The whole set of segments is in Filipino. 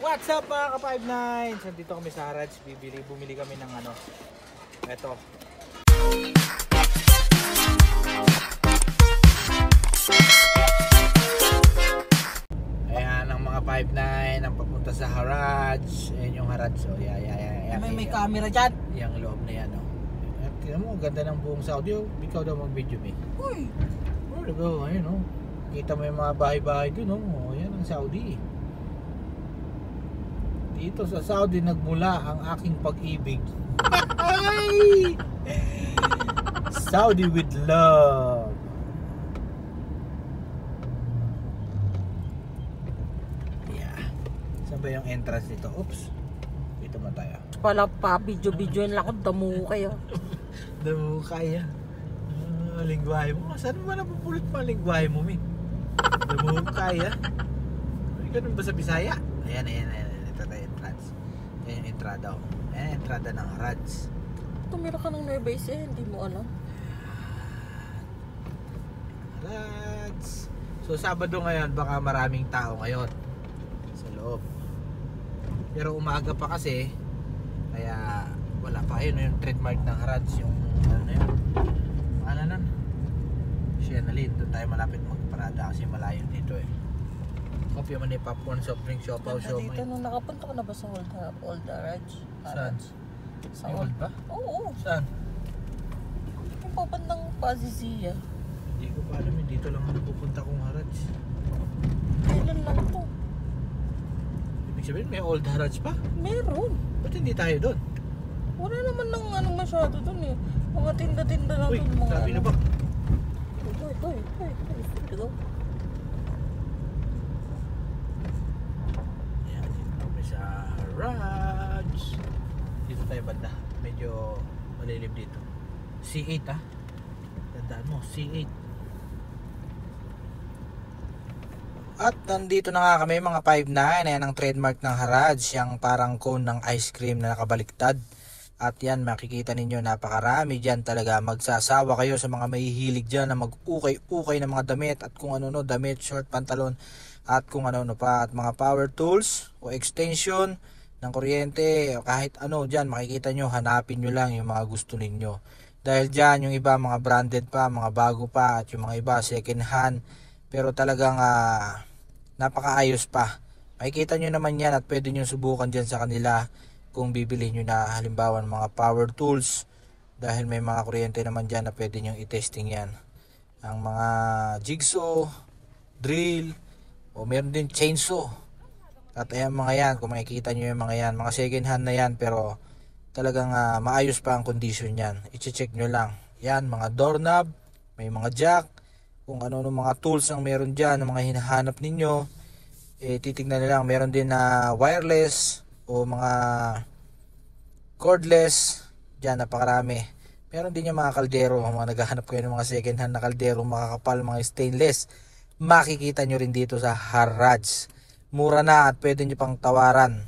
What's up mga ka-59? So, dito kami sa Harads. Bumili kami ng ano. Eto. Ayan ang mga 59 ang papunta sa Harads. Ayan yung Harads. So, yeah. May camera dyan. Yung loob na yan. Oh. At tignan mo, ganda ng buong Saudi. Oh. Ikaw daw mag-video me. Uy. Oh, go. Ayun oh. Kita mo yung mga bahay-bahay dun. Oh. Ayan ang Saudi. Dito sa Saudi nagmula ang aking pag-ibig. Saudi with love. Yeah. Saan ba yung entrance dito? Oops. Dito man tayo. Pala pa, video-video lang ako, damo kayo. Damo kaya. Lingwahe mo. Saan mo ba napupulot pa ang lingwahe mo, mi? Damo kaya. Ganun ba sa Bisaya? Ayan. Ito tayo entrance. Ayan yung entrada. Ayan yung entrada ng Harads. Tumira ka ng nervous eh, hindi mo alam. Harads. So Sabado ngayon, baka maraming tao ngayon sa loob. Pero umaga pa kasi, kaya wala pa. Ayun yung trademark ng Harads. Yung ano na yun. Ano nun? Sienalin. Doon tayo malapit magparada kasi malayo dito eh. Kopya man ni popcorn, soft drink, siopaw, siomay. Dito nung nakapunta ka na ba sa Old Garage? Saan? Sa May old ba? Oo. Saan? Yung papandang Pazizia. Hindi ko pa alam eh. Dito lang ako pupunta kong Harads. Kailan lang to? Ibig sabihin may old Harads pa? Meron. Ba't hindi tayo doon? Wala naman ng ano masyado dun eh. Mga tinda-tinda na Uy, dun. Mga sabi ano. na ba? Ito. Ito. Ayan, dito kami sa Harads. Dito tayo banda. Medyo malilim dito. C8 ah. Tandaan mo, C8. At nandito na nga kami mga 5'9". Ayan ang trademark ng Harads. Yung parang cone ng ice cream na nakabaliktad. At yan makikita ninyo napakarami dyan talaga. Magsasawa kayo sa mga mahihilig dyan na mag-ukay-ukay ng mga damit. At kung ano damit, short, pantalon. At kung ano pa. At mga power tools o extension ng kuryente. Kahit ano dyan makikita nyo. Hanapin nyo lang yung mga gusto ninyo. Dahil dyan yung iba mga branded pa, mga bago pa. At yung mga iba second hand. Pero talagang napakaayos pa. Makikita nyo naman yan at pwede nyo subukan dyan sa kanila kung bibili nyo na halimbawa mga power tools. Dahil may mga kuryente naman dyan na pwede nyo i-testing yan. Ang mga jigsaw, drill, o meron din chainsaw. At ayan mga yan, kung makikita nyo yung mga yan. Mga second hand na yan pero talagang maayos pa ang condition yan. I-check nyo lang. Yan, mga doorknob, may mga jack. Kung ano mga tools ang meron dyan, ang mga hinahanap ninyo, titignan nyo lang. Meron din na wireless o mga cordless. Dyan, napakarami. Meron din yung mga kaldero. Mga naghahanap kayo ng mga second hand na kaldero, makakapal, mga stainless. Makikita nyo rin dito sa Harads. Mura na at pwede nyo pang tawaran.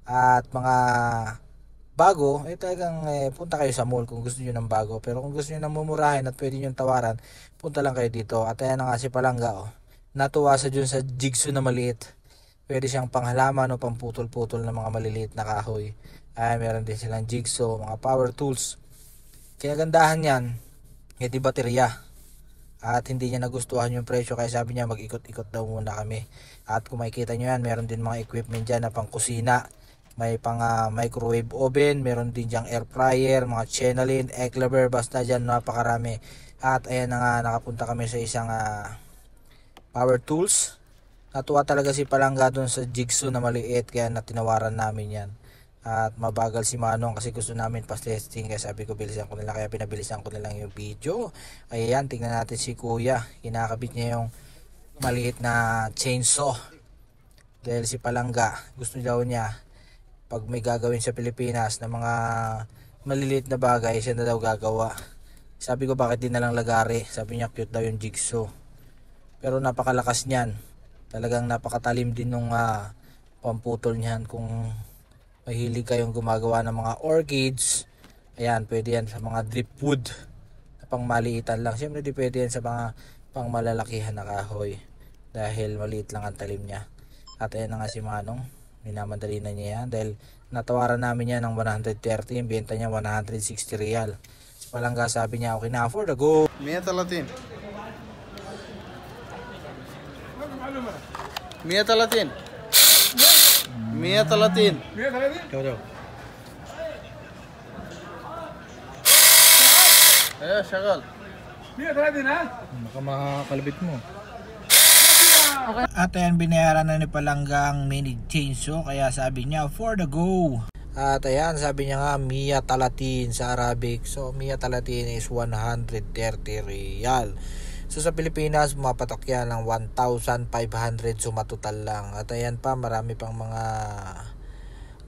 At mga bago, talagang punta kayo sa mall kung gusto nyo ng bago. Pero kung gusto nyo ng mumurahin at pwede nyo tawaran, punta lang kayo dito. At ayan na nga si Palangga. Oh. Natuwa sa dyan sa jigsaw na maliit. Pwede siyang panghalaman o pamputol-putol ng mga maliliit na kahoy. Ay, meron din silang jigsaw, mga power tools. Kinagandahan yan, hindi baterya. At hindi niya nagustuhan yung presyo kaya sabi niya mag-ikot-ikot daw muna kami. At kung makikita nyo yan, meron din mga equipment dyan na pang kusina. May pang microwave oven, meron din dyang air fryer, mga chenalin, Eclair, basta dyan napakarami. At ayan na nga, nakapunta kami sa isang power tools. Natuwa talaga si Palangga doon sa jigsaw na maliit kaya natinawaran namin yan. At mabagal si Manong kasi gusto namin pas-testing kaya sabi ko bilisan ko nila kaya pinabilisan ko nilang yung video. Ayan, tingnan natin si Kuya. Kinakabit niya yung maliit na chainsaw. Dahil si Palangga gusto daw niya pag may gagawin sa Pilipinas na mga maliliit na bagay siya na daw gagawa. Sabi ko bakit di na lang lagari. Sabi niya cute daw yung jigsaw. Pero napakalakas niyan. Talagang napakatalim din nung pamputol niyan. Kung mahilig kayong gumagawa ng mga orchids, ayan, pwede yan sa mga dripwood na pang maliitan lang. Siyempre di pwede yan sa mga pang malalakihan na kahoy dahil maliit lang ang talim niya. At ayan na nga si Manong, Minamadali na niya yan dahil natawaran namin yan ng 130, yung benta niya 160 real. Si Palangga sabi niya okay na, for the go. 130 130 130 Ikaw daw. ايه شغال Baka makakalabit mo. At ayan, binayaran na ni Palangga ang mini chainsaw, kaya sabi niya for the go. At ayan, sabi niya nga Mia Talatin sa Arabic. So Mia Talatin is 130 real. So sa Pilipinas mapatak yan ng 1,500, sumatotal lang. At ayan pa, marami pang mga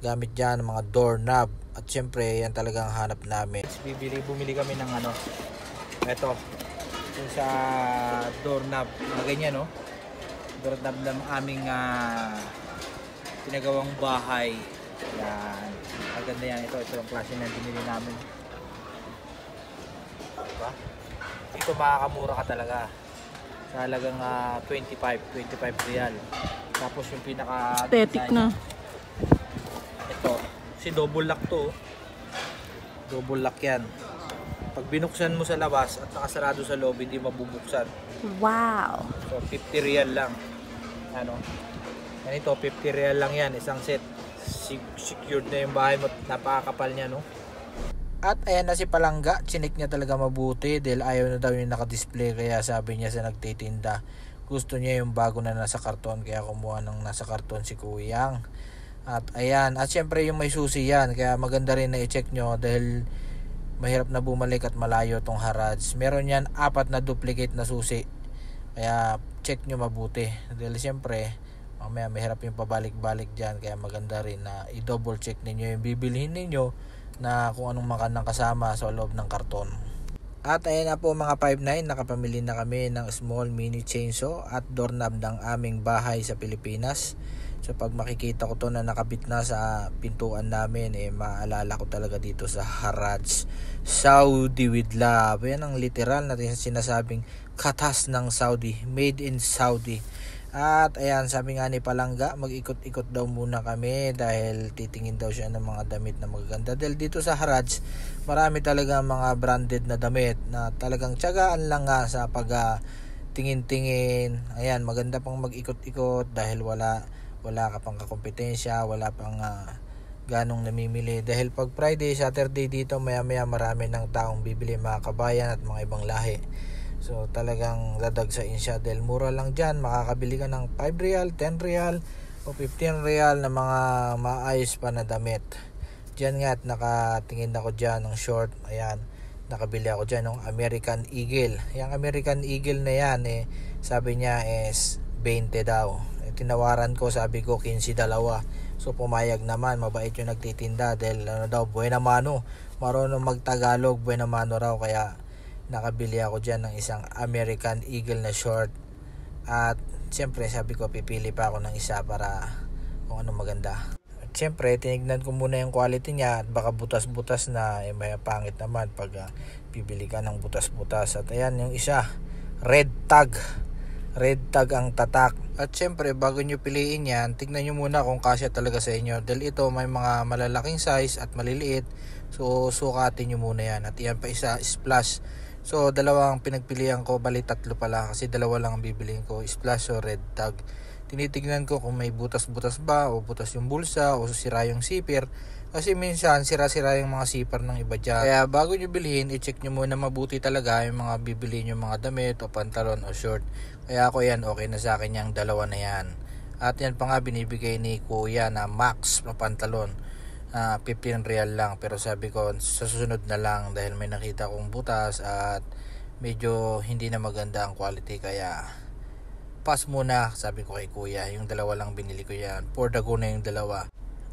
gamit dyan, mga doorknob. At syempre yan talagang hanap namin. Bumili kami ng ano, eto, yung sa doorknob, mga ganyan no, doorknob ng aming pinagawang bahay. Yan, maganda yan. Ito yung klase na binili namin, diba? Ito makakamura ka talaga sa halagang 25 real. Tapos yung pinaka Aesthetic na. ito, si double lock to. Double lock yan. Pag binuksan mo sa labas at nakasarado sa loob, hindi mabubuksan. Wow. So 50 real lang. Ano? Ganito, 50 real lang yan, isang set. Secured na yung bahay mo, napakakapal niya, no? At ayan na si Palangga, chinik niya talaga mabuti dahil ayaw na daw yung naka-display, kaya sabi niya sa nagtitinda, gusto niya yung bago na nasa karton, kaya kumuha ng nasa karton si Kuyang. At ayan, at syempre yung may susi yan, kaya maganda rin na i-check nyo dahil mahirap na bumalik at malayo tong Harrods. Meron yan 4 na duplicate na susi, kaya check nyo mabuti dahil syempre mamaya mahirap yung pabalik-balik dyan, kaya maganda rin na i-double check ninyo yung bibilhin ninyo na kung anong makanang kasama sa loob ng karton. At ayan na po mga 5-9, nakapamili na kami ng small mini chainsaw at doorknob ng aming bahay sa Pilipinas. So pag makikita ko to na nakabit na sa pintuan namin, maalala ko talaga dito sa Harrods, Saudi with love. Yan ang literal na sinasabing katas ng Saudi, made in Saudi. At ayan, sabi nga ni Palangga, mag-ikot-ikot daw muna kami dahil titingin daw siya ng mga damit na magaganda. Dahil dito sa Harrods, marami talaga mga branded na damit na talagang tiyagaan lang nga sa pag tingin-tingin. Ayan, maganda pang mag-ikot-ikot dahil wala ka pang kakompetensya, wala pang ganong namimili. Dahil pag Friday, Saturday dito, maya-maya marami ng taong bibili, mga kabayan at mga ibang lahi. So talagang dadagsain siya dahil mura lang dyan. Makakabili ka ng 5 real, 10 real o 15 real na mga maayos pa na damit. Dyan nga at nakatingin ako dyan ng short. Ayan, nakabili ako dyan ng American Eagle. Yung American Eagle na yan, sabi niya is 20 daw. Tinawaran ko, sabi ko 15 dalawa. So pumayag naman, mabait yung nagtitinda dahil ano daw, buena mano, marunong magtagalog, buena mano raw, kaya nakabili ako dyan ng isang American Eagle na short. At siyempre sabi ko pipili pa ako ng isa para kung ano maganda. At siyempre tinignan ko muna yung quality niya at baka butas-butas na, may pangit naman pag bibili ka ng butas-butas. At ayan yung isa, red tag ang tatak. At syempre bago nyo piliin yan, tignan nyo muna kung kasya talaga sa inyo dahil ito may mga malalaking size at maliliit. So sukatin nyo muna yan. At yan pa isa, splash. So dalawang pinagpilian ko, bali 3 pala kasi 2 lang ang bibiliin ko, splash o red tag. Tinitignan ko kung may butas-butas ba o butas yung bulsa o sira yung zipper. Kasi minsan sira-sira yung mga zipper ng iba dyan. Kaya bago nyo bilhin, i-check nyo muna mabuti talaga yung mga bibili nyo mga damit o pantalon o short. Kaya ako yan, okay na sa akin yung 2 na yan. At yan pa nga binibigay ni Kuya na max na pantalon. 15 real lang, pero sabi ko sa susunod na lang dahil may nakita kong butas at medyo hindi na maganda ang quality, kaya pass muna, sabi ko kay Kuya. Yung 2 lang binili ko yan, for the go na yung 2.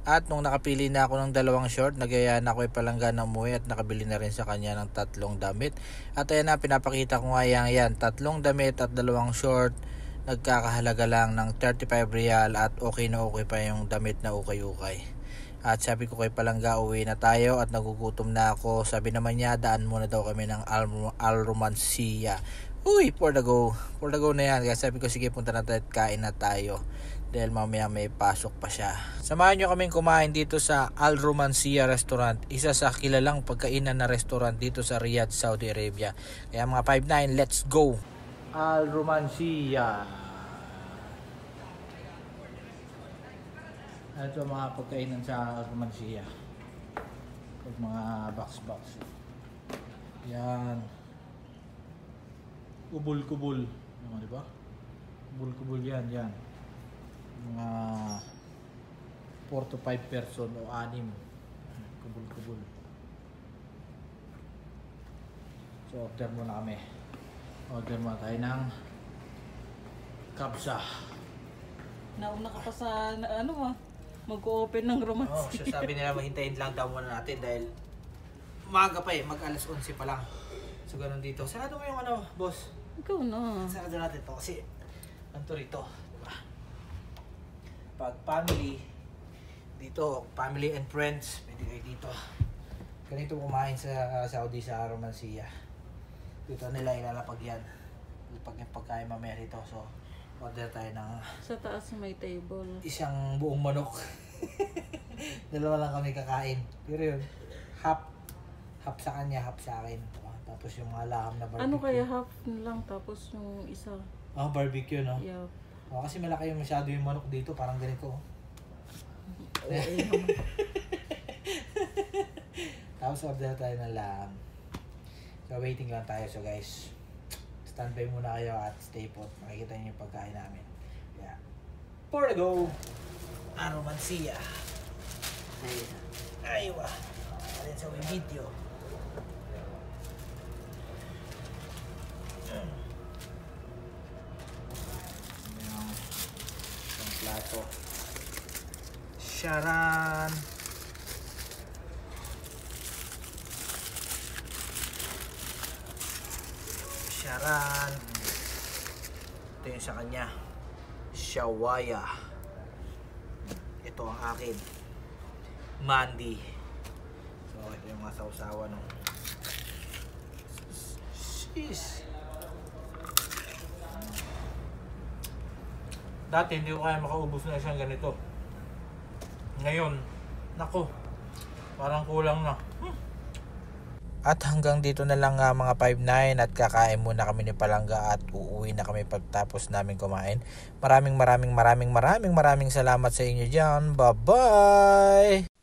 At nung nakapili na ako ng 2 short, nagaya na ako ay Palangga na umuwi at nakabili na rin sa kanya ng 3 damit. At ayan na, pinapakita ko nga yan 3 damit at 2 short, nagkakahalaga lang ng 35 real at okay na okay pa yung damit na ukay-ukay. At sabi ko kay Palangga, uwi na tayo at nagugutom na ako. Sabi naman niya, daan muna daw kami ng Al Romancia. Uy, for the go na yan. Kaya sabi ko, sige, punta na tayo at kain na tayo. dahil mamaya may pasok pa siya. Samahan nyo kaming kumain dito sa Al Romancia Restaurant, isa sa kilalang pagkainan na restaurant dito sa Riyadh, Saudi Arabia. Kaya mga 5-9, let's go! Al Romancia. Ito mga pagkainan sa Al Romancia. Mga box. Yan. Kubul-kubul. Di ba? Kubul-kubul yan. Mga 4 to 5 person o 6. Kubul-kubul. So order muna kami. Order muna tayo ng kabsa. Nauna ka pa sa mag-open ng romance. So sabi nila mahintayin lang daw muna natin dahil umaga pa mag alas 11 pa lang. So ganun dito. Sarado mo yung boss? Ikaw na. Sarado natin to kasi ganito rito. Diba? Pag family, dito, family and friends, pwede kayo dito. Ganito kumain sa Saudi sa Romancia. Dito nila ilalapag yan. Pag yung pagkain mamaya dito. So, order tayo ng Sa taas may table. isang buong manok. Dalawa lang kami kakain. Pero yun, half sa kanya, half sa akin. Tapos yung mga laham na barbecue. Ano kaya half lang tapos yung isa? Barbecue, no? Yeah. Kasi malaki yung masyado yung manok dito, parang ganito. Tapos order tayo ng laham. So waiting lang tayo. So guys, standby muna kayo at stay put. Makikita niyo yung pagkain namin. Yeah. For the go! Romancia. Aywa. Ayan sa video. Ang plato. Sharan. Ito yung sa kanya. Shawaya. Ito ang akin. Mandi. So ito yung mga sausawa ng Jeez. Dati hindi ko kaya makaubos na isang ganito. Ngayon, nako, parang kulang na. At hanggang dito na lang mga 5-9 at kakain muna kami ni Palangga at uuwi na kami pagtapos namin kumain. Maraming salamat sa inyo dyan. Bye-bye!